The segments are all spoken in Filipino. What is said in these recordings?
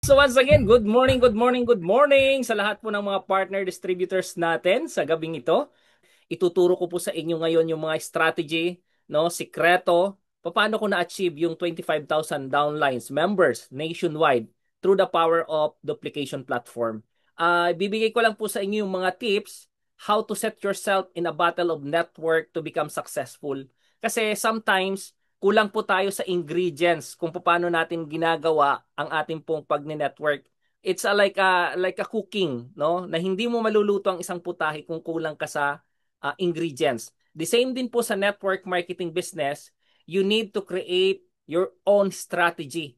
So once again, good morning, good morning, good morning sa lahat po ng mga partner distributors natin sa gabing ito. Ituturo ko po sa inyo ngayon yung mga strategy, no, sikreto, paano ko na-achieve yung 25,000 downlines members nationwide through the power of duplication platform. Bibigay ko lang po sa inyo yung mga tips how to set yourself in a battle of network to become successful. Kasi sometimes kulang po tayo sa ingredients kung paano natin ginagawa ang ating pong pag-network. It's like a cooking, no? Na hindi mo maluluto ang isang putahe kung kulang ka sa ingredients. The same din po sa network marketing business, you need to create your own strategy.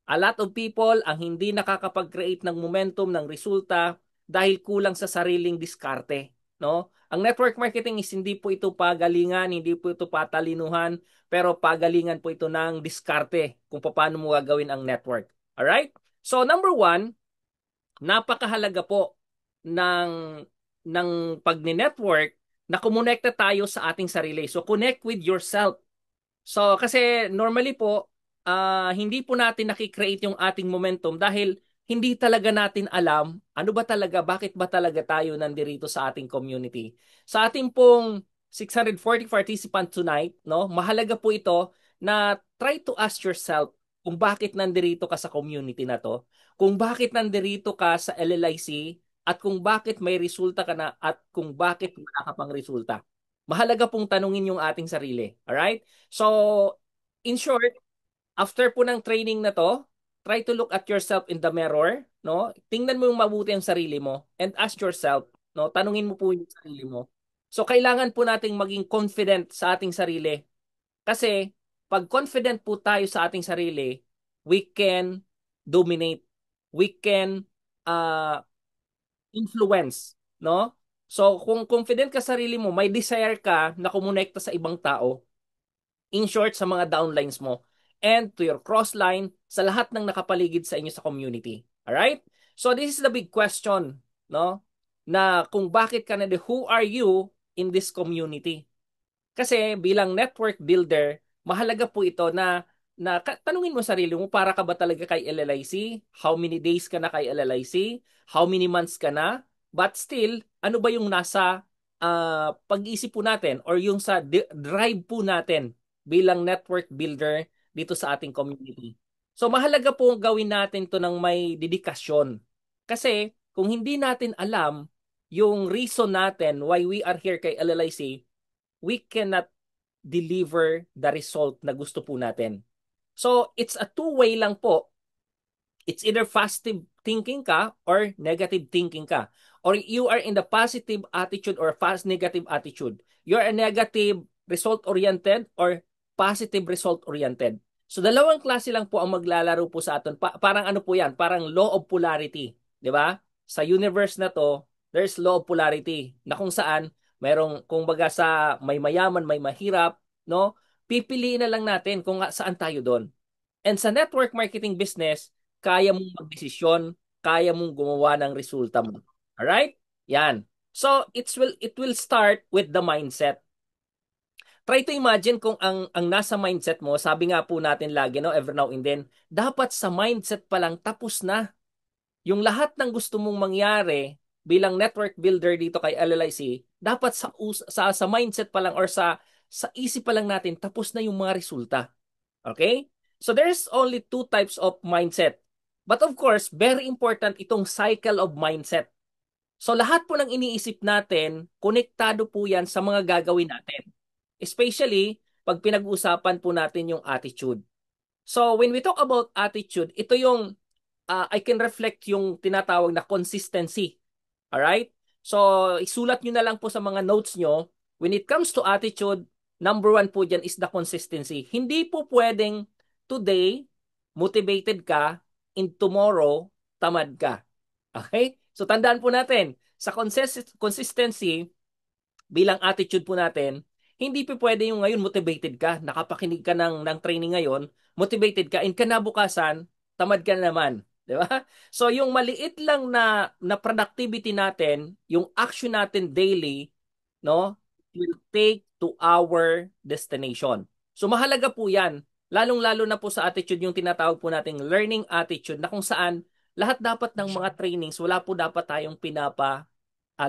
A lot of people ang hindi nakakapag-create ng momentum ng resulta dahil kulang sa sariling diskarte, no? Ang network marketing is hindi po ito pagalingan, hindi po ito patalinuhan, pero pagalingan po ito ng diskarte kung paano mo gagawin ang network. All right? So number one, napakahalaga po ng pag-network na kumonekta tayo sa ating sarili. So connect with yourself. So kasi normally po hindi po natin nakikreate yung ating momentum dahil hindi talaga natin alam ano ba talaga, bakit ba talaga tayo nandirito sa ating community. Sa ating pong 640 participant tonight, no? Mahalaga po ito na try to ask yourself kung bakit nandirito ka sa community na to, kung bakit nandirito ka sa LLIC, at kung bakit may resulta ka na at kung bakit wala ka pang resulta. Mahalaga pong tanungin yung ating sarili. Alright? So, in short, after po ng training na to, try to look at yourself in the mirror, no? Tingnan mo yung mabuti ang sarili mo and ask yourself, no? Tanungin mo po yung sarili mo. So kailangan po nating maging confident sa ating sarili kasi pag confident po tayo sa ating sarili, we can dominate. We can uh, influence, no? So kung confident ka sa sarili mo, may desire ka na kumonekta sa ibang tao, in short, sa mga downlines mo, and to your crossline, sa lahat ng nakapaligid sa inyo sa community. Alright? So this is the big question, no? Na kung bakit ka na, who are you in this community? Kasi bilang network builder, mahalaga po ito na tanungin mo sarili mo, para ka ba talaga kay LLIC? How many days ka na kay LLIC? How many months ka na? But still, ano ba yung nasa pag-iisip po natin or yung sa drive po natin bilang network builder dito sa ating community? So mahalaga po gawin natin to ng may dedikasyon. Kasi kung hindi natin alam yung reason natin why we are here kay LLIC, we cannot deliver the result na gusto po natin. So, it's a two-way lang po. It's either positive thinking ka or negative thinking ka. Or you are in the positive attitude or fast negative attitude. You're a negative result-oriented or positive result-oriented. So, dalawang klase lang po ang maglalaro po sa atin. Parang ano po yan? Parang law of polarity. Di ba? Sa universe na to, there's law of polarity na kung saan mayroong, kung baga sa may mayaman, may mahirap, no? Pipiliin na lang natin kung saan tayo doon. And sa network marketing business, kaya mong magdesisyon, kaya mong gumawa ng resulta mo. Alright? Yan. So, it will start with the mindset. Try to imagine kung ang nasa mindset mo, sabi nga po natin lagi, no, every now and then, dapat sa mindset pa lang tapos na. Yung lahat ng gusto mong mangyari bilang network builder dito kay LLIC, dapat sa mindset pa lang or sa isip pa lang natin tapos na yung mga resulta. Okay? So there's only two types of mindset. But of course, very important itong cycle of mindset. So lahat po ng iniisip natin, konektado po yan sa mga gagawin natin. Especially, pag pinag-uusapan po natin yung attitude. So when we talk about attitude, ito yung I can reflect yung tinatawag na consistency. Alright? So isulat nyo na lang po sa mga notes nyo, when it comes to attitude, number one po dyan is the consistency. Hindi po pwedeng today, motivated ka, in tomorrow, tamad ka. Okay? So tandaan po natin, sa consistency, bilang attitude po natin, hindi po pwede yung ngayon motivated ka, nakapakinig ka ng training ngayon, motivated ka, in kinabukasan, tamad ka na naman. Di ba? So yung maliit lang na productivity natin, yung action natin daily, no, will take to our destination. So mahalaga po yan. Lalong-lalo na po sa attitude yung tinatawag po nating learning attitude na kung saan lahat dapat ng mga trainings, wala po dapat tayong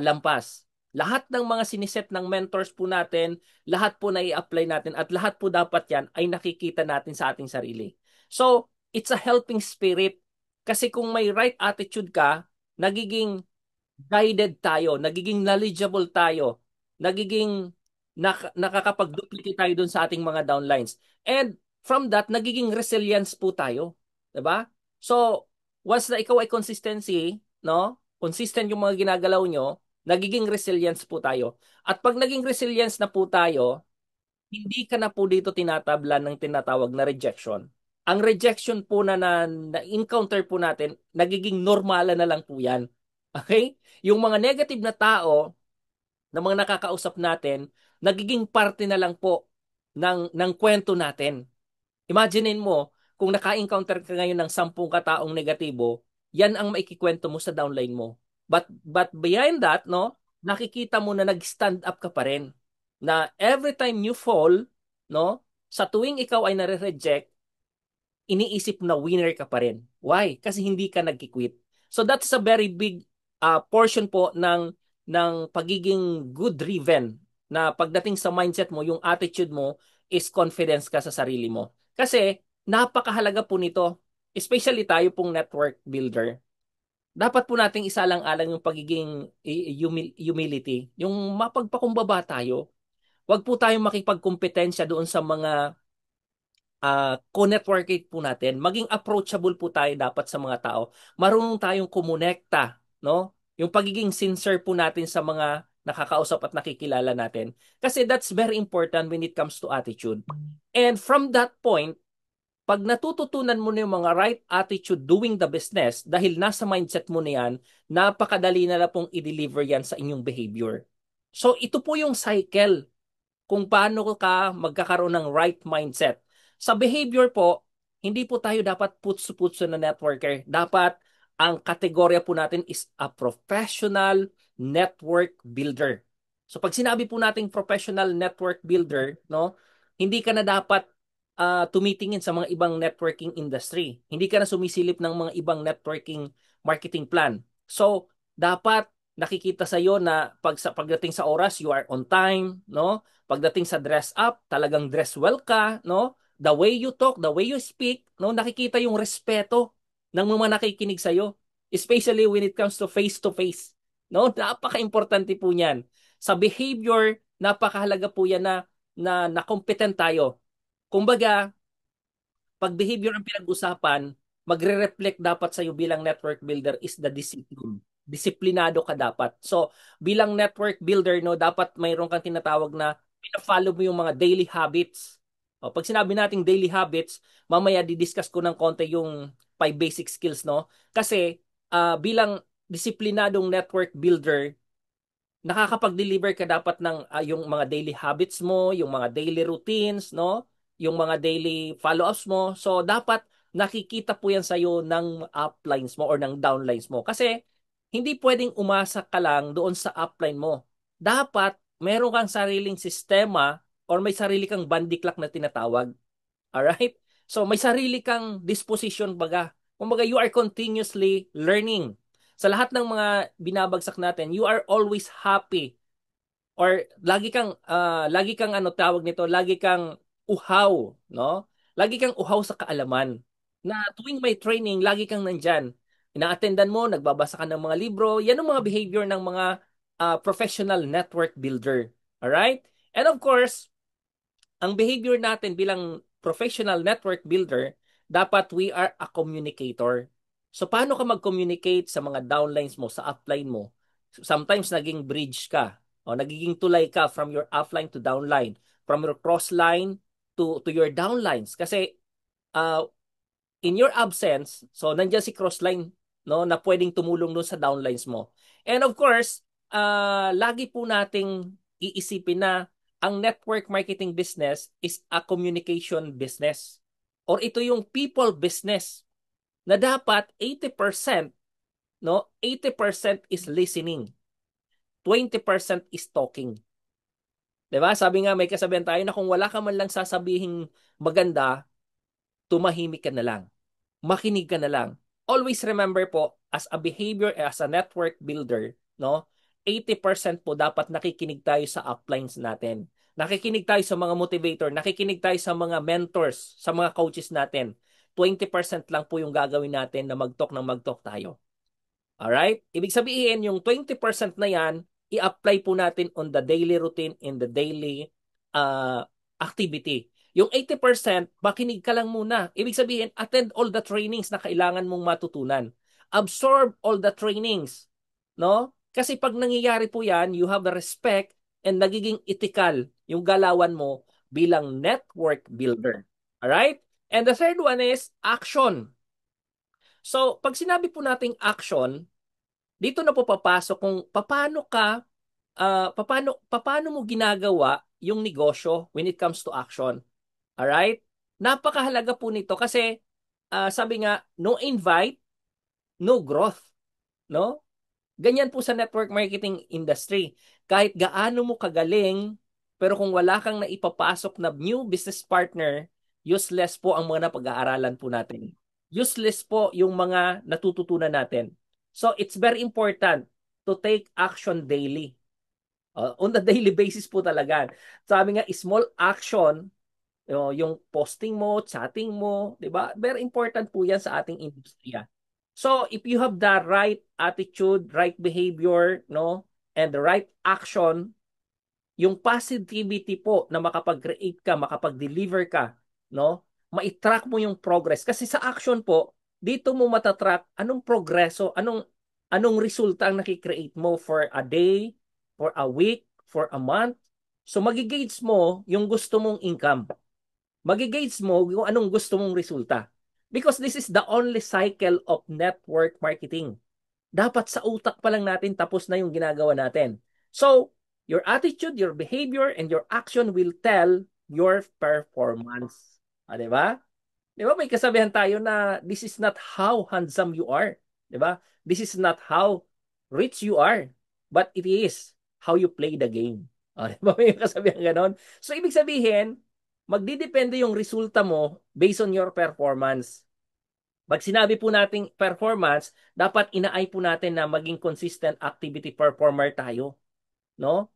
lampas. Lahat ng mga siniset ng mentors po natin, lahat po na i-apply natin at lahat po dapat yan ay nakikita natin sa ating sarili. So, it's a helping spirit. Kasi kung may right attitude ka, nagiging guided tayo, nagiging knowledgeable tayo, nagiging nakakapag-duplicate tayo dun sa ating mga downlines. And from that, nagiging resilience po tayo. 'Di ba? So, once na ikaw ay consistency, no? Consistent yung mga ginagalaw nyo, nagiging resilience po tayo. At pag naging resilience na po tayo, hindi ka na po dito tinatablan ng tinatawag na rejection. Ang rejection po na encounter po natin, nagiging normala na lang po yan. Okay? Yung mga negative na tao, na mga nakakausap natin, nagiging parte na lang po ng kwento natin. Imaginein mo, kung naka-encounter ka ngayon ng 10 kataong negatibo, yan ang maikikwento mo sa downline mo. But behind that, no, nakikita mo na nag-stand up ka pa rin. Na every time you fall, no, sa tuwing ikaw ay nare-reject, iniisip na winner ka pa rin. Why? Kasi hindi ka nagki-quit. So that's a very big portion po ng pagiging good driven na pagdating sa mindset mo, yung attitude mo is confidence ka sa sarili mo. Kasi napakahalaga po nito, especially tayo pong network builder. Dapat po nating isalang-alang yung pagiging humility, yung mapagpakumbaba tayo. Huwag po tayong makipagkompetensya doon sa mga co-networkate po natin, maging approachable po tayo dapat sa mga tao. Marunong tayong kumonekta, no? Yung pagiging sincere po natin sa mga nakakausap at nakikilala natin. Kasi that's very important when it comes to attitude. And from that point, pag natututunan mo na yung mga right attitude doing the business, dahil nasa mindset mo na yan, napakadali na lang pong i-deliver yan sa inyong behavior. So ito po yung cycle kung paano ka magkakaroon ng right mindset. Sa behavior po, hindi po tayo dapat putso-putso na networker. Dapat ang kategorya po natin is a professional network builder. So pag sinabi po nating professional network builder, no, hindi ka na dapat tumitingin sa mga ibang networking industry. Hindi ka na sumisilip ng mga ibang networking marketing plan. So dapat nakikita sa iyo na pagdating sa oras, you are on time, no? Pagdating sa dress up, talagang dress well ka, no? The way you talk, the way you speak, no? Nakikita yung respeto ng mga nakikinig sa iyo, especially when it comes to face, no? Napaka-importante po niyan. Sa behavior, napakahalaga po yan na competent tayo. Kumbaga, pag behavior ang pinag-usapan, magre-reflect dapat sa iyo bilang network builder is the discipline. Disiplinado ka dapat. So, bilang network builder, no, dapat mayroon kang tinatawag na pina-follow mo yung mga daily habits. O, pag sinabi nating daily habits, mamaya di-discuss ko ng konti yung 5 basic skills, no? Kasi bilang disiplinadong network builder, nakakapag-deliver ka dapat ng yung mga daily habits mo, yung mga daily routines, no? Yung mga daily follow-ups mo. So dapat nakikita po yan sa iyo ng uplines mo or ng downlines mo. Kasi hindi pwedeng umasa ka lang doon sa upline mo. Dapat meron kang sariling sistema or may sarili kang bandiklak na tinatawag. Alright? So may sarili kang disposition baga. Kumbaga you are continuously learning. Sa lahat ng mga binabagsak natin, you are always happy or lagi kang ano tawag nito, lagi kang uhaw, no? Lagi kang uhaw sa kaalaman. Na tuwing may training, lagi kang nandyan. Ina-attendan mo, nagbabasa ka ng mga libro, yan ang mga behavior ng mga professional network builder. Alright? And of course, ang behavior natin bilang professional network builder, dapat we are a communicator. So paano ka mag-communicate sa mga downlines mo, sa upline mo? Sometimes naging bridge ka o nagiging tulay ka from your upline to downline, from your crossline to your downlines. Kasi uh, in your absence, so nandiyan si crossline, no, na pwedeng tumulong doon sa downlines mo. And of course, lagi po nating iisipin na ang network marketing business is a communication business. Or ito yung people business na dapat 80%, no, 80% is listening, 20% is talking. 'Di ba? Sabi nga may kasabihan tayo na kung wala ka man lang sasabihing maganda, tumahimik ka na lang. Makinig ka na lang. always remember po, as a behavior, as a network builder, no, 80% po dapat nakikinig tayo sa uplines natin. Nakikinig tayo sa mga motivator, nakikinig tayo sa mga mentors, sa mga coaches natin. 20% lang po yung gagawin natin na mag-talk ng mag-talk tayo. Alright? Ibig sabihin, yung 20% na yan, i-apply po natin on the daily routine, in the daily uh, activity. Yung 80%, makinig ka lang muna. Ibig sabihin, attend all the trainings na kailangan mong matutunan. Absorb all the trainings. No? Kasi pag nangyayari po yan, you have the respect and nagiging ethical yung galawan mo bilang network builder. Alright? And the third one is action. So, pag sinabi po nating action, dito na po papasok kung paano mo ginagawa yung negosyo when it comes to action. All right? Napakahalaga po nito kasi sabi nga no invite, no growth, no? Ganyan po sa network marketing industry. Kahit gaano mo kagaling, pero kung wala kang naipapasok na new business partner, useless po ang mga napag-aaralan po natin. Useless po yung mga natututunan natin. So it's very important to take action daily. On the daily basis po talaga. Sabi nga, small action, yung posting mo, chatting mo, di ba? Very important po yan sa ating industriya. So, if you have the right attitude, right behavior, no, and the right action, yung positivity po na makapag-create ka, makapag-deliver ka, no, ma-track mo yung progress. Kasi sa action po, dito mo matatrack anong progreso, anong resulta ang nakikreate mo for a day, for a week, for a month. So, magigage mo yung gusto mong income. Magigage mo yung anong gusto mong resulta. Because this is the only cycle of network marketing. Dapat sa utak pa lang natin tapos na yung ginagawa natin. So, your attitude, your behavior, and your action will tell your performance. Di ba? Di ba may kasabihan tayo na this is not how handsome you are. Di ba? This is not how rich you are. But it is how you play the game. Di ba may kasabihan ganon? So, ibig sabihin, magdidepende yung resulta mo based on your performance. Pag sinabi po nating performance, dapat inaay po natin na maging consistent activity performer tayo. No?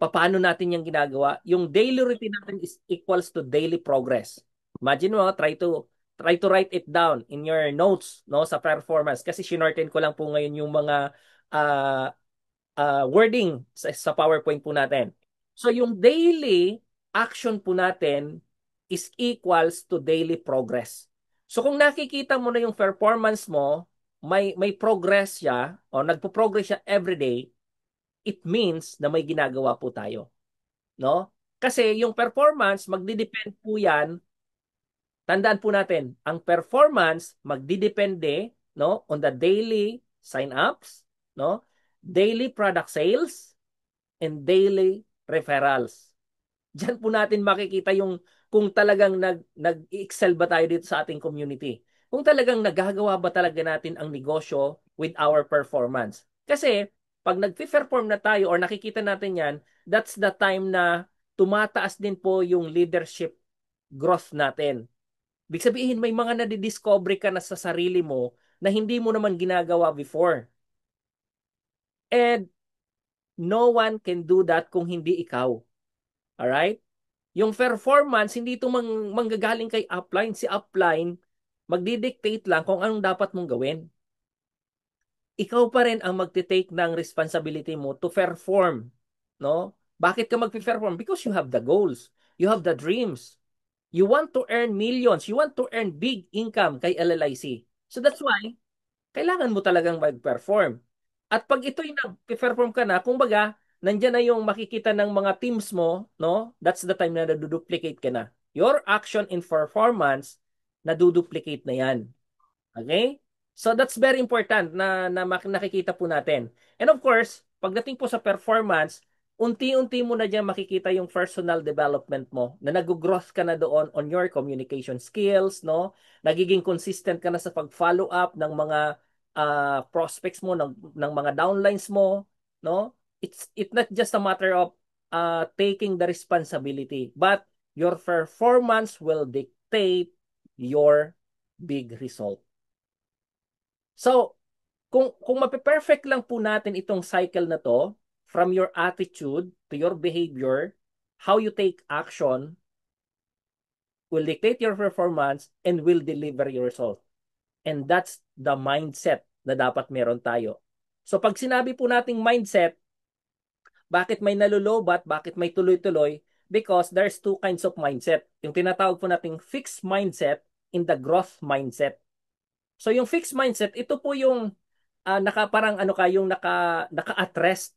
Paano natin yung ginagawa? Yung daily routine natin is equals to daily progress. Imagine mo, try to write it down in your notes, no, sa performance. Kasi sinorten ko lang po ngayon yung mga uh, wording sa PowerPoint po natin. So yung daily action po natin is equals to daily progress. So kung nakikita mo na yung performance mo, may progress siya o nagpo-progress siya every day, it means na may ginagawa po tayo, no? Kasi yung performance magdidepend po 'yan. Tandaan po natin, ang performance magdidepende, no, on the daily sign-ups, no? Daily product sales and daily referrals. Diyan po natin makikita yung kung talagang nag-excel ba tayo dito sa ating community. Kung talagang nagagawa ba talaga natin ang negosyo with our performance. Kasi pag nag-perform na tayo or nakikita natin yan, that's the time na tumataas din po yung leadership growth natin. Ibig sabihin, may mga nadidiscover ka na sa sarili mo na hindi mo naman ginagawa before. And no one can do that kung hindi ikaw. Alright? Yung performance, hindi ito manggagaling kay upline. Si upline, magdidictate lang kung anong dapat mong gawin. Ikaw pa rin ang magte-take ng responsibility mo to perform. No? Bakit ka mag-perform? Because you have the goals. You have the dreams. You want to earn millions. You want to earn big income kay LLIC. So that's why, kailangan mo talagang mag-perform. At pag ito'y nag-perform ka na, kumbaga, nandiyan na yung makikita ng mga teams mo, no? That's the time na naduduplicate ka na. Your action in performance, naduduplicate na yan. Okay? So that's very important na nakikita po natin. And of course, pagdating po sa performance, unti-unti mo na diyan makikita yung personal development mo na nag-growth ka na doon on your communication skills, no? Nagiging consistent ka na sa pag-follow up ng mga prospects mo, ng mga downlines mo, no? It's not just a matter of taking the responsibility, but your performance will dictate your big result. So, kung mape-perfect lang po natin itong cycle na to, from your attitude to your behavior, how you take action will dictate your performance and will deliver your result. And that's the mindset na dapat meron tayo. So pag sinabi po nating mindset, bakit may nalulobat, bakit may tuloy-tuloy? Because there's two kinds of mindset. Yung tinatawag po nating fixed mindset in the growth mindset. So yung fixed mindset, ito po yung parang ano ka, yung naka-at-rest.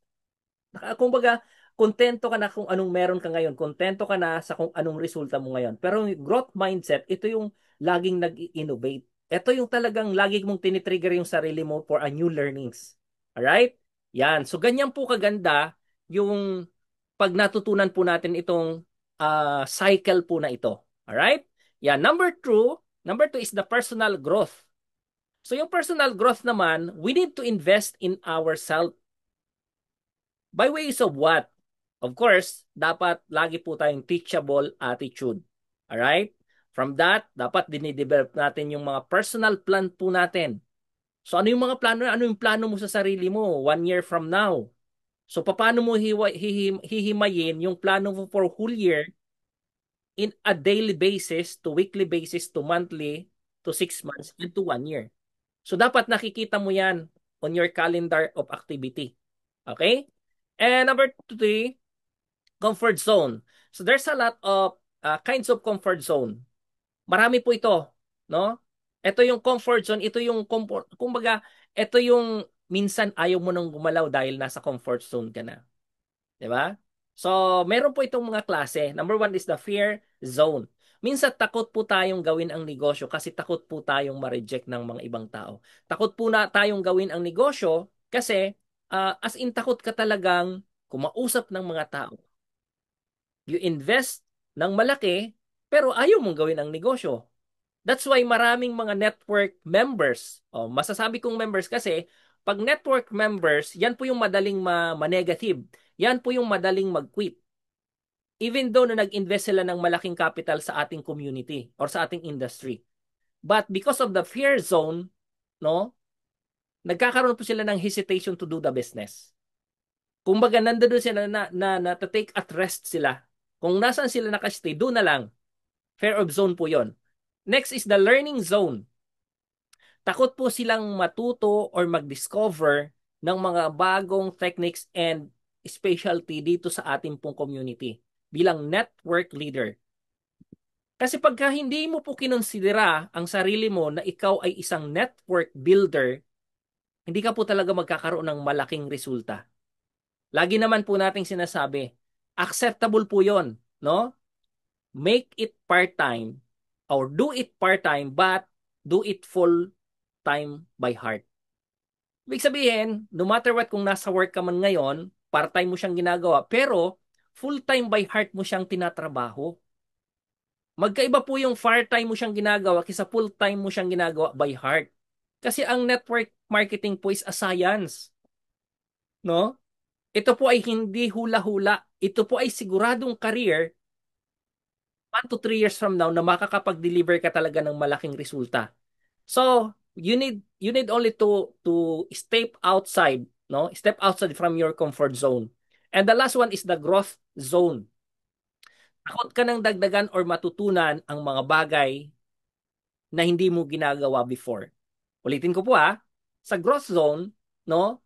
Kumbaga, kontento ka na kung anong meron ka ngayon. Kontento ka na sa kung anong resulta mo ngayon. Pero yung growth mindset, ito yung laging nag-innovate. Ito yung talagang lagi mong tinitrigger yung sarili mo for a new learnings. Alright? Yan. So, ganyan po kaganda yung pag natutunan po natin itong cycle po na ito. Alright? Yan. Number two is the personal growth. So, yung personal growth naman, we need to invest in ourselves. By ways of what? Of course, dapat lagi po tayong teachable attitude. Alright? From that, dapat dinidevelop natin yung mga personal plan po natin. So ano yung mga plano? Ano yung plano mo sa sarili mo 1 year from now? So paano mo hihimayin yung plano mo for whole year in a daily basis, to weekly basis, to monthly, to 6 months, and to 1 year. So dapat nakikita mo yan on your calendar of activity. Okay? And number three, comfort zone. So there's a lot of kinds of comfort zone. Marami po ito, no? Ito yung comfort zone, ito yung comfort, kumbaga, ito yung minsan ayaw mo nang gumalaw dahil nasa comfort zone ka na. 'Di ba? So, meron po itong mga klase. Number one is the fear zone. Minsan takot po tayong gawin ang negosyo kasi takot po tayong ma-reject ng mga ibang tao. Takot po na tayong gawin ang negosyo kasi as in takot ka talagang kumausap ng mga tao. You invest ng malaki pero ayaw mong gawin ang negosyo. That's why maraming mga network members, masasabi kong members kasi pag network members, yan po yung madaling ma-negative. Yan po yung madaling mag-quit. Even though na nag-invest sila ng malaking capital sa ating community or sa ating industry. But because of the fear zone, no, nagkakaroon po sila ng hesitation to do the business. Kumbaga nandoon sila na to take at rest sila. Kung nasaan sila nakastay, doon na lang. Fear of zone po yon. Next is the learning zone. Takot po silang matuto or mag-discover ng mga bagong techniques and specialty dito sa ating pong community bilang network leader. Kasi pagka hindi mo po kinonsidera ang sarili mo na ikaw ay isang network builder, hindi ka po talaga magkakaroon ng malaking resulta. Lagi naman po nating sinasabi, acceptable po yon, no? Make it part-time or do it part-time but do it full-time by heart. Ibig sabihin, no matter what kung nasa work ka man ngayon, part-time mo siyang ginagawa, pero full-time by heart mo siyang tinatrabaho. Magkaiba po yung part-time mo siyang ginagawa kaysa full-time mo siyang ginagawa by heart. Kasi ang network marketing po is a science. No? Ito po ay hindi hula-hula. Ito po ay siguradong career 1 to 3 years from now na makakapag-deliver ka talaga ng malaking resulta. So, you need only to step outside, no? Step outside from your comfort zone. And the last one is the growth zone. Takot ka ng dagdagan or matutunan ang mga bagay na hindi mo ginagawa before. Ulitin ko po sa growth zone, no?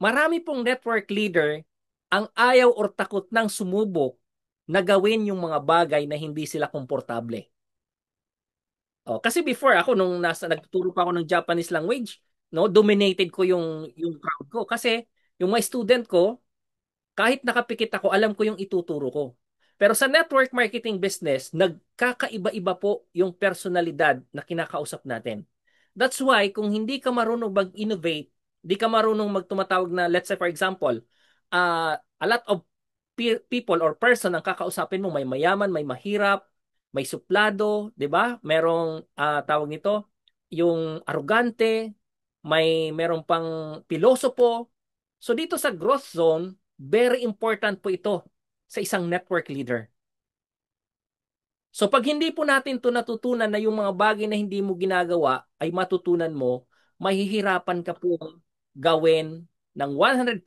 Marami pong network leader ang ayaw or takot ng sumubok na gawin yung mga bagay na hindi sila komportable. Kasi before ako nung nagtuturo pa ako ng Japanese language, no, dominated ko yung crowd ko kasi yung mga student ko, kahit nakapikit ako, alam ko yung ituturo ko. Pero sa network marketing business, nagkakaiba-iba po yung personalidad na kinakausap natin. That's why kung hindi ka marunong mag-innovate, hindi ka marunong magtumatawag na, let's say for example, a lot of people or person ang kakausapin mo, may mayaman, may mahirap, may suplado, 'di ba? Merong tawag nito, yung arugante, merong pang pilosopo. So dito sa growth zone, very important po ito sa isang network leader. So pag hindi po natin to natutunan na yung mga bagay na hindi mo ginagawa ay matutunan mo, mahihirapan ka pong gawin ng 100%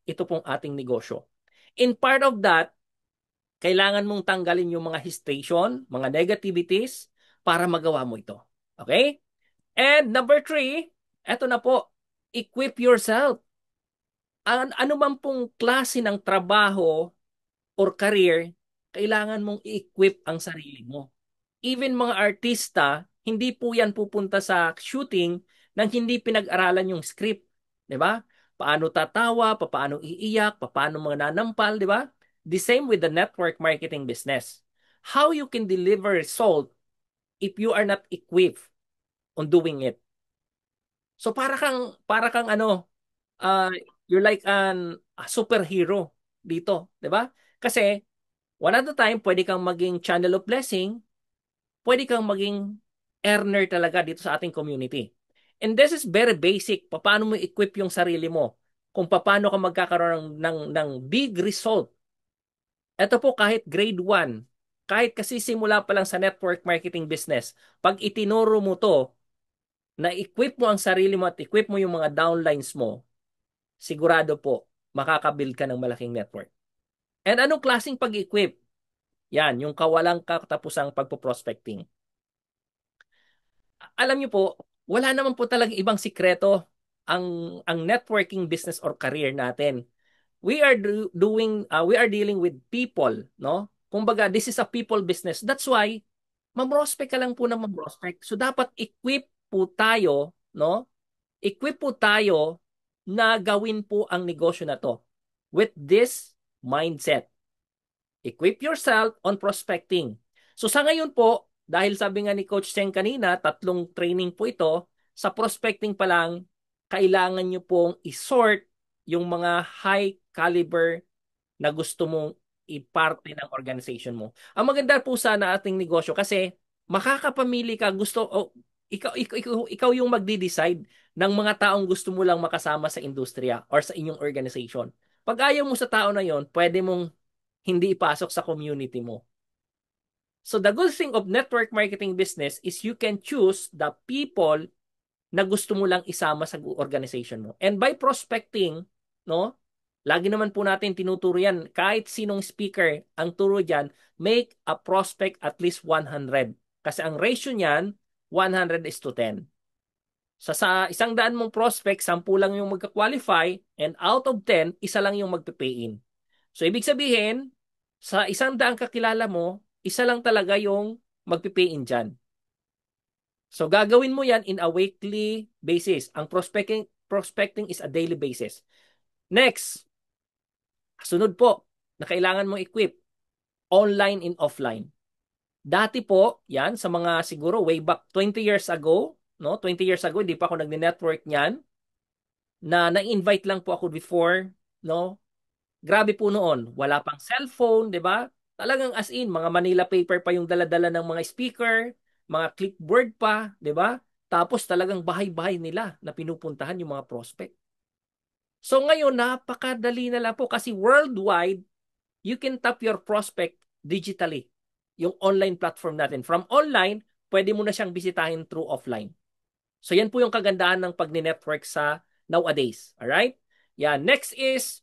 ito pong ating negosyo. In part of that, kailangan mong tanggalin yung mga hesitation, mga negativities para magawa mo ito. Okay? And number 3, eto na po, equip yourself. Ano man pong klase ng trabaho or career, kailangan mong i-equip ang sarili mo. Even mga artista, hindi po yan pupunta sa shooting nang hindi pinag-aralan yung script. Di ba? Paano tatawa, paano iiyak, paano mga nanampal, di ba? The same with the network marketing business. How you can deliver result if you are not equipped on doing it. So para kang ano, uh, you're like a superhero dito, 'di ba? Kasi one at a time pwede kang maging channel of blessing, pwede kang maging earner talaga dito sa ating community. And this is very basic, paano mo equip yung sarili mo, kung paano ka magkakaroon ng big result. Ito po kahit grade 1, kahit kasi simula pa lang sa network marketing business, pag itinuro mo to, na equip mo ang sarili mo at equip mo yung mga downlines mo, sigurado po, makakabuild ka ng malaking network. And anong klaseng pag-equip? Yan, yung kawalang katapusang pagpo-prospecting. Alam niyo po, wala naman po talagang ibang sikreto ang networking business or career natin. We are dealing with people, no? Kumbaga, this is a people business. That's why mamrospect ka lang po ng mamrospect. So dapat equip po tayo, no? Equip po tayo na gawin po ang negosyo na to with this mindset. Equip yourself on prospecting. So sa ngayon po, dahil sabi nga ni Coach Cheng kanina, 3 training po ito, sa prospecting pa lang, kailangan nyo pong isort yung mga high caliber na gusto mong iparte ng organization mo. Ang maganda po sana ating negosyo kasi makakapamili ka, ikaw yung magde-decide ng mga taong gusto mo lang makasama sa industriya or sa inyong organization. Pag ayaw mo sa tao na yon, pwede mong hindi ipasok sa community mo. So the good thing of network marketing business is you can choose the people na gusto mo lang isama sa organization mo. And by prospecting, no? Lagi naman po natin tinuturo yan. Kahit sinong speaker, ang turo dyan, make a prospect at least 100. Kasi ang ratio niyan, 100:10. Sa 100 mong prospect, 10 lang yung magka-qualify and out of 10, isa lang yung magpe-pay-in. So, ibig sabihin, sa 100 kakilala mo, isa lang talaga yung magpe-pay-in dyan. So, gagawin mo yan in a weekly basis. Ang prospecting is a daily basis. Next, sunod po, na kailangan mong equip, online and offline. Dati po, yan, sa mga siguro way back 20 years ago, no? 20 years ago, hindi pa ako nagne-network niyan, na-invite lang po ako before, no? Grabe po noon, wala pang cellphone, 'di ba? Talagang as in, mga Manila paper pa yung dala-dala ng mga speaker, mga clipboard pa, 'di ba? Tapos talagang bahay-bahay nila na pinupuntahan yung mga prospect. So ngayon, napakadali na lang po kasi worldwide, you can tap your prospect digitally. Yung online platform natin. From online, pwede mo na siyang bisitahin through offline. So yan po yung kagandahan ng pag-network sa nowadays. Alright? Yeah. Next is,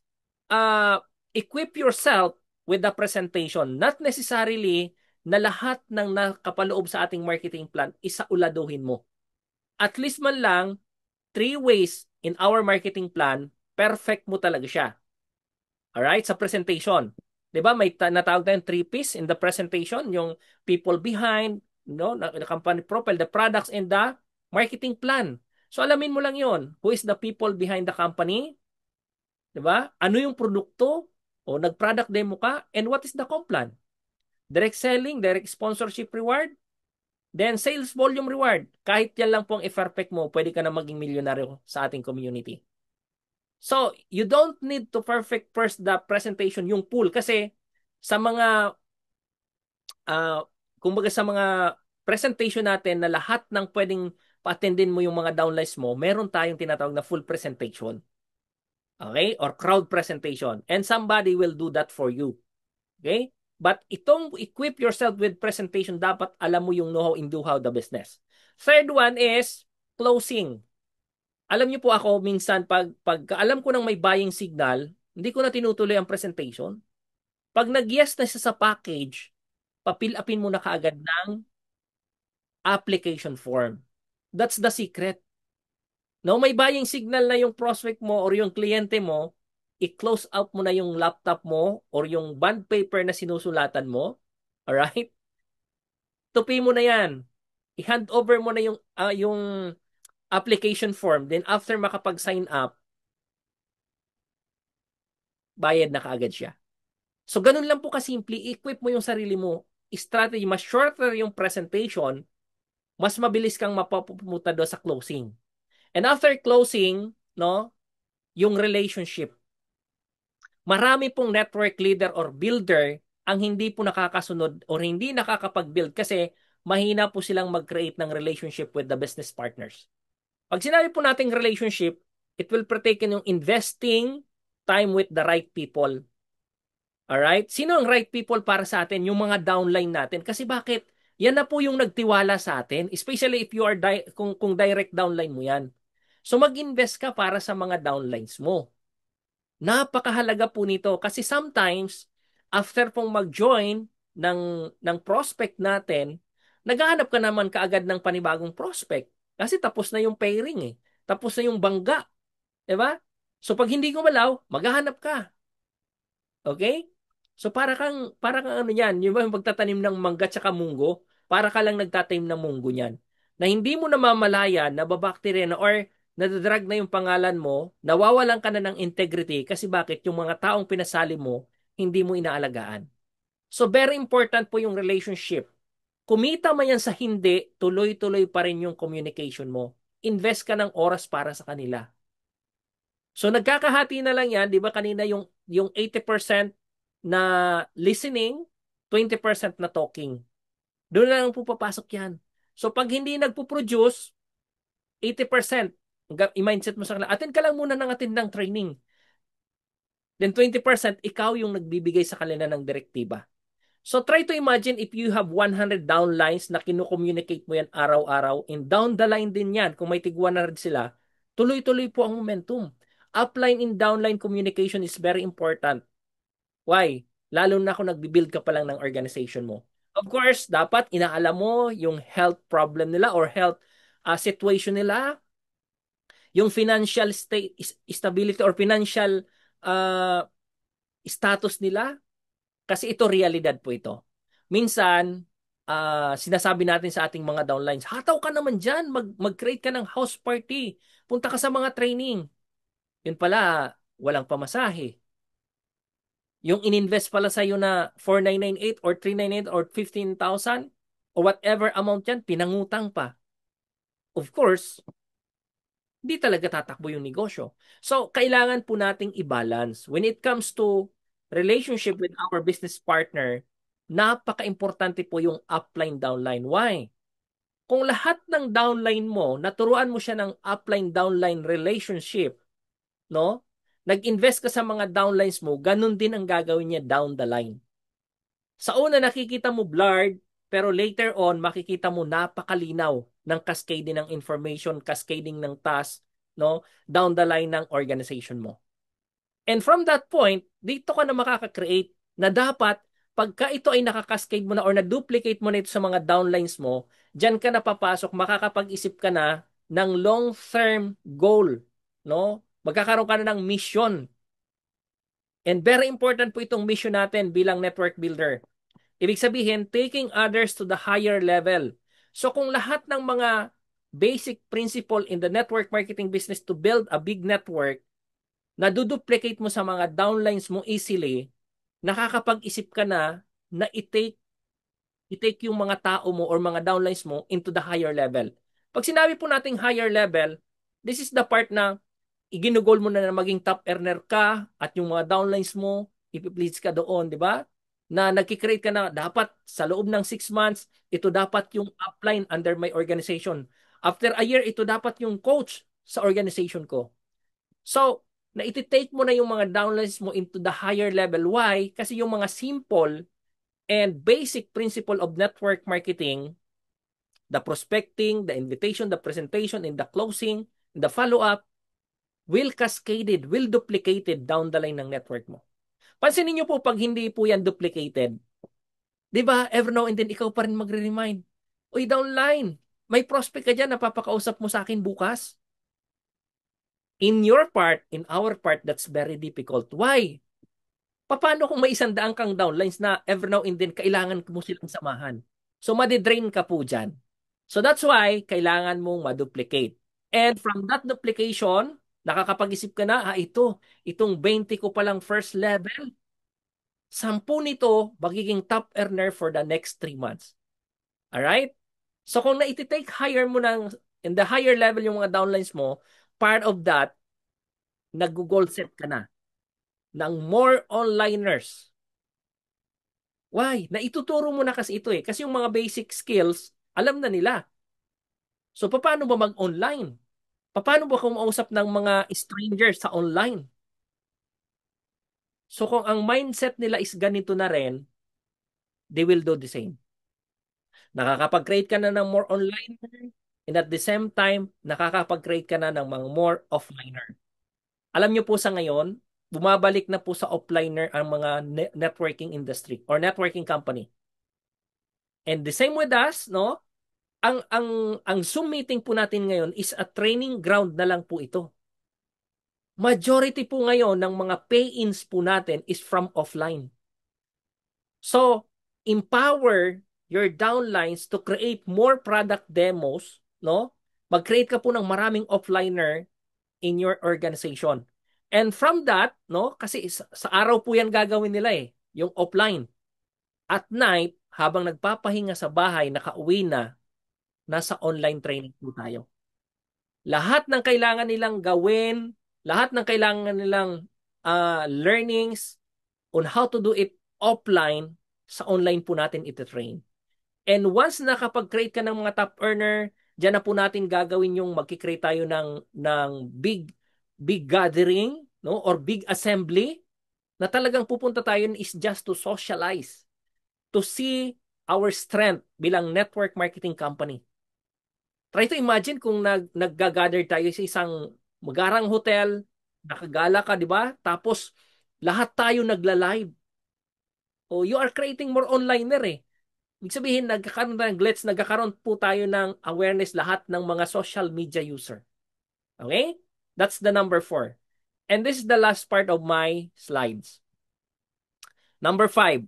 equip yourself with the presentation. Not necessarily na lahat ng nakapaloob sa ating marketing plan, isauladuhin mo. At least man lang, 3 ways in our marketing plan, perfect mo talaga siya. Alright? Sa presentation. 'Di ba? May natawag tayong 3Ps in the presentation, yung people behind, no, the company profile, the products, and the marketing plan. So alamin mo lang 'yon. Who is the people behind the company? 'Di ba? Ano yung produkto? O nag-product demo ka? And what is the comp plan? Direct selling, direct sponsorship reward, then sales volume reward. Kahit yan lang pong i-perfect mo, pwede ka na maging milyonaryo sa ating community. So, you don't need to perfect first the presentation, yung pool. Kasi sa mga, uh, kumbaga sa mga presentation natin na lahat ng pwedeng pa-attendin mo yung mga downlines mo, meron tayong tinatawag na full presentation. Okay? Or crowd presentation. And somebody will do that for you. Okay? But itong equip yourself with presentation, dapat alam mo yung know-how and do-how the business. Third one is closing. Alam niyo po ako, minsan pag alam ko nang may buying signal, hindi ko na tinutuloy ang presentation. Pag nag-yes na siya sa package, papil-upin mo na kaagad ng application form. That's the secret. No, may buying signal na yung prospect mo or yung kliyente mo, i-close out mo na yung laptop mo or yung bond paper na sinusulatan mo. Alright? Tupi mo na yan. I-hand over mo na yung application form. Then after makapag-sign up, bayad na kaagad siya. So ganun lang po kasimple, equip mo yung sarili mo. Strategy, mas shorter yung presentation, mas mabilis kang mapapupunta doon sa closing. And after closing, no, yung relationship. Marami pong network leader or builder ang hindi po nakakasunod or hindi nakakapag-build kasi mahina po silang mag-create ng relationship with the business partners. Pag sinabi po nating relationship, it will partake in yung investing time with the right people. Alright? Sino ang right people para sa atin? Yung mga downline natin. Kasi bakit? Yan na po yung nagtiwala sa atin. Especially if you are kung direct downline mo yan. So mag-invest ka para sa mga downlines mo. Napakahalaga po nito kasi sometimes after pong mag-join ng prospect natin, naghahanap ka naman kaagad ng panibagong prospect kasi tapos na yung pairing eh. Tapos na yung bangga, 'di ba? So pag hindi gumalaw, maghahanap ka. Okay? So para kang ano 'yan, yung pagtatanim ng mangga at munggo, para ka lang nagtatanim ng munggo niyan. Na hindi mo namamalayan na babakterya na or nadadrag na yung pangalan mo, nawawalan ka na ng integrity kasi bakit yung mga taong pinasali mo, hindi mo inaalagaan. So very important po yung relationship. Kumita man yan sa hindi, tuloy-tuloy pa rin yung communication mo. Invest ka ng oras para sa kanila. So nagkakahati na lang yan, 'di ba kanina yung 80% na listening, 20% na talking. Doon na lang po papasok yan. So pag hindi nagpo-produce, 80%, i-mindset mo sa kanila, attend ka lang muna ng attend ng training. Then 20%, ikaw yung nagbibigay sa kanila ng direktiba. So try to imagine if you have 100 downlines na kino-communicate mo yan araw-araw and down the line din yan, kung may tig 100 sila, tuloy-tuloy po ang momentum. Upline and downline communication is very important. Why? Lalo na kung nagbi-build ka pa lang ng organization mo. Of course, dapat inaalam mo yung health problem nila or health situation nila, yung financial stability or financial uh, status nila, kasi ito realidad po ito. Minsan, sinasabi natin sa ating mga downlines, hataw ka naman dyan, mag-create ka ng house party, punta ka sa mga training. Yun pala, walang pamasahe. Yung ininvest pala sa'yo na 4,998 or 3,998 or 15,000 or whatever amount yan, pinangutang pa. Of course, hindi talaga tatakbo yung negosyo. So, kailangan po nating i-balance. When it comes to relationship with our business partner, napaka-importante po yung upline, downline. Why? Kung lahat ng downline mo, naturuan mo siya ng upline, downline relationship, no? Nag-invest ka sa mga downlines mo, ganun din ang gagawin niya down the line. Sa una nakikita mo blurred, pero later on makikita mo napakalinaw ng cascading ng information, cascading ng task, no, down the line ng organization mo. And from that point, dito ka na makaka-create na dapat pagka ito ay nakakascade mo na or na-duplicate mo na ito sa mga downlines mo, diyan ka na papasok, makakapag-isip ka na ng long-term goal, no? Magkakaroon ka na ng mission. And very important po itong mission natin bilang network builder. Ibig sabihin, taking others to the higher level. So kung lahat ng mga basic principle in the network marketing business to build a big network, na duplicate mo sa mga downlines mo easily, nakakapag-isip ka na i-take yung mga tao mo or mga downlines mo into the higher level. Pag sinabi po nating higher level, this is the part na iginugol mo na maging top earner ka at yung mga downlines mo, ipiplease ka doon, di ba? Na nagkikreate ka na dapat sa loob ng 6 months, ito dapat yung upline under my organization. After a year, ito dapat yung coach sa organization ko. So, na iti-take mo na yung mga downlines mo into the higher level. Why? Kasi yung mga simple and basic principle of network marketing, the prospecting, the invitation, the presentation, and the closing, The follow-up will cascaded, will duplicated down the line ng network mo. Pansinin niyo po pag hindi po yan duplicated, di ba, every now and then ikaw pa rin magre-remind. Uy, downline, may prospect ka dyan, napapakausap mo sa akin bukas. In your part, in our part, that's very difficult. Why? Paano kung may 100 kang downlines na every now and then kailangan mo silang samahan? So, madidrain ka po dyan. So, that's why kailangan mong maduplicate. And from that duplication, nakakapag-isip ka na, itong 20 ko palang first level, 10 nito, magiging top earner for the next 3 months. Alright? So, kung na-take higher mo in the higher level yung mga downlines mo, part of that, nag-goal set ka na ng more onliners. Why? Naituturo mo na kasi ito eh. Kasi yung mga basic skills, alam na nila. So, paano ba mag-online? Paano ba kumausap ng mga strangers sa online? So, kung ang mindset nila is ganito na rin, they will do the same. Nakakapag-create ka na ng more online and at the same time, nakakapag-create ka na ng mga more offliner. Alam nyo po sa ngayon, bumabalik na po sa offliner ang mga networking industry or networking company. And the same with us, no? Ang Zoom meeting po natin ngayon is a training ground na lang po ito. Majority po ngayon ng mga pay-ins po natin is from offline. So, empower your downlines to create more product demos, no? Mag-create ka po ng maraming offliner in your organization. And from that, no, kasi sa araw po yan gagawin nila eh, yung offline. At night, habang nagpapahinga sa bahay, nakauwi na, nasa online training po tayo. Lahat ng kailangan nilang gawin, lahat ng kailangan nilang learnings on how to do it offline, sa online po natin iti-train. And once nakapag-create ka ng mga top earner, diyan na po natin gagawin yung magki-create tayo ng big gathering, no, or big assembly na talagang pupunta tayo is just to socialize, to see our strength bilang network marketing company. Try to imagine kung nag-gather tayo sa isang magarang hotel, nakagala ka, di ba? Tapos lahat tayo nagla-live. O you are creating more onliner eh. Ibig sabihin, nagkakaroon ng glitch, nagkakaroon po tayo ng awareness lahat ng mga social media user. Okay? That's the number 4. And this is the last part of my slides. Number 5.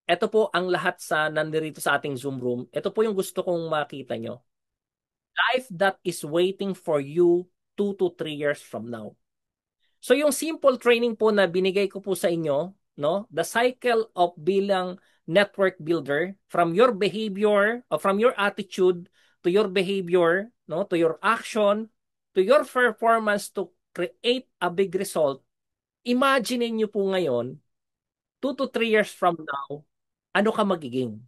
Ito po ang lahat sa nandito sa ating Zoom room. Ito po yung gusto kong makita nyo. Life that is waiting for you 2 to 3 years from now. So yung simple training po na binigay ko po sa inyo, no? The cycle of bilang network builder from your behavior or from your attitude to your behavior, no? To your action, to your performance to create a big result. Imagine niyo po ngayon 2 to 3 years from now, ano ka magiging?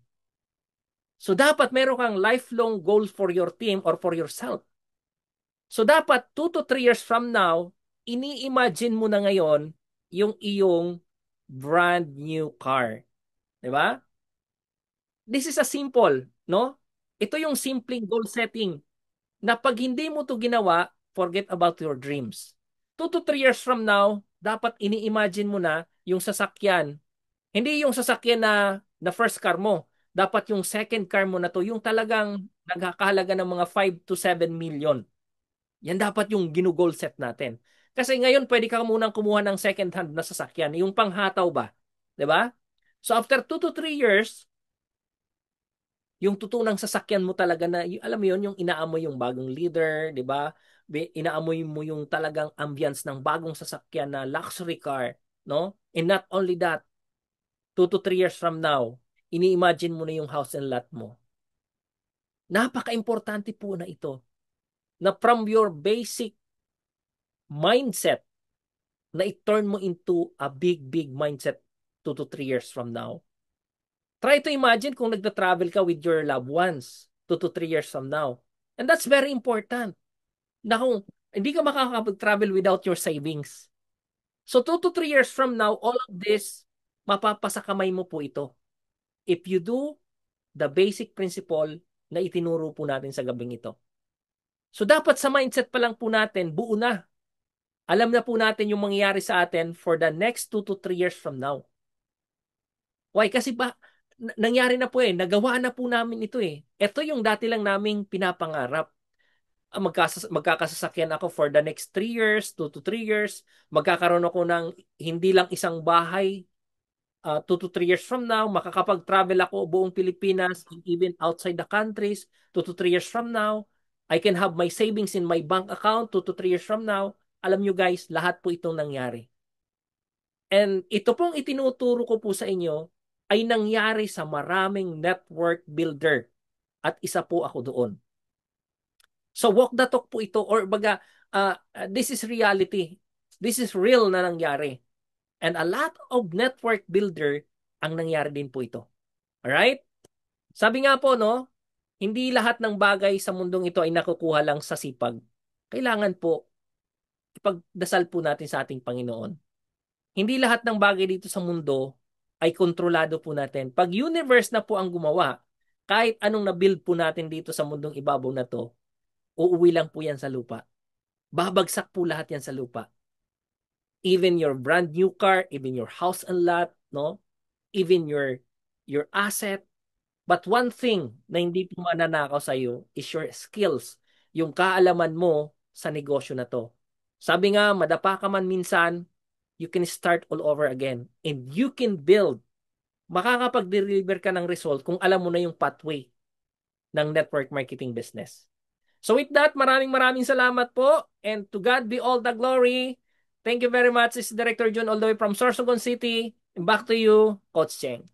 So dapat meron kang lifelong goals for your team or for yourself. So dapat 2 to 3 years from now, ini-imagine mo na ngayon yung iyong brand new car. 'Di ba? This is a simple, no? Ito yung simpleng goal setting na pag hindi mo to ginawa, forget about your dreams. 2 to 3 years from now, dapat ini-imagine mo na yung sasakyan. Hindi yung sasakyan na first car mo. Dapat yung second car mo na to, yung talagang nagkakahalaga ng mga 5 to 7 million. Yan dapat yung ginugol set natin. Kasi ngayon, pwede ka munang kumuha ng second hand na sasakyan. Yung panghataw ba? 'Di ba? So after 2 to 3 years, yung tutunang sasakyan mo talaga na, alam mo yun, yung inaamoy yung bagong leader, 'di ba? Inaamoy mo yung talagang ambience ng bagong sasakyan na luxury car, no? And not only that, 2 to 3 years from now, ini-imagine mo na yung house and lot mo. Napaka-importante po na ito. Na from your basic mindset, na i-turn mo into a big mindset 2 to 3 years from now. Try to imagine kung nagta-travel ka with your loved ones 2 to 3 years from now. And that's very important. Na kung hindi ka makakapag-travel without your savings. So 2 to 3 years from now, all of this, mapapasa kamay mo po ito. If you do the basic principle na itinuro po natin sa gabing ito. So dapat sa mindset pa lang po natin, buo na. Alam na po natin yung mangyayari sa atin for the next 2 to 3 years from now. Why? Kasi ba, nangyari na po eh. Nagawa na po namin ito eh. Ito yung dati lang naming pinapangarap. Magkakasasakyan ako for the next 3 years, 2 to 3 years. Magkakaroon ako ng hindi lang isang bahay 2 to 3 years from now. Makakapag-travel ako buong Pilipinas and even outside the countries 2 to 3 years from now. I can have my savings in my bank account 2 to 3 years from now. Alam nyo guys, lahat po itong nangyari. And ito pong itinuturo ko po sa inyo ay nangyari sa maraming network builder. At isa po ako doon. So walk the talk po ito or baga this is reality. This is real na nangyari. And a lot of network builder ang nangyari din po ito. Alright? Sabi nga po no, hindi lahat ng bagay sa mundong ito ay nakukuha lang sa sipag. Kailangan po ipagdasal po natin sa ating Panginoon. Hindi lahat ng bagay dito sa mundo ay kontrolado po natin. Pag universe na po ang gumawa, kahit anong na-build po natin dito sa mundong ibabaw na to, uuwi lang po yan sa lupa. Babagsak po lahat yan sa lupa. Even your brand new car, even your house and lot, no? Even your asset. But one thing na hindi po mananakaw sa iyo is your skills, yung kaalaman mo sa negosyo na to. Sabi nga, madapa ka man minsan, you can start all over again. And you can build. Makakapag-deliver ka ng result kung alam mo na yung pathway ng network marketing business. So with that, maraming maraming salamat po. And to God be all the glory. Thank you very much. This is Director John all the way from Sorsogon City. And back to you, Coach Cheng.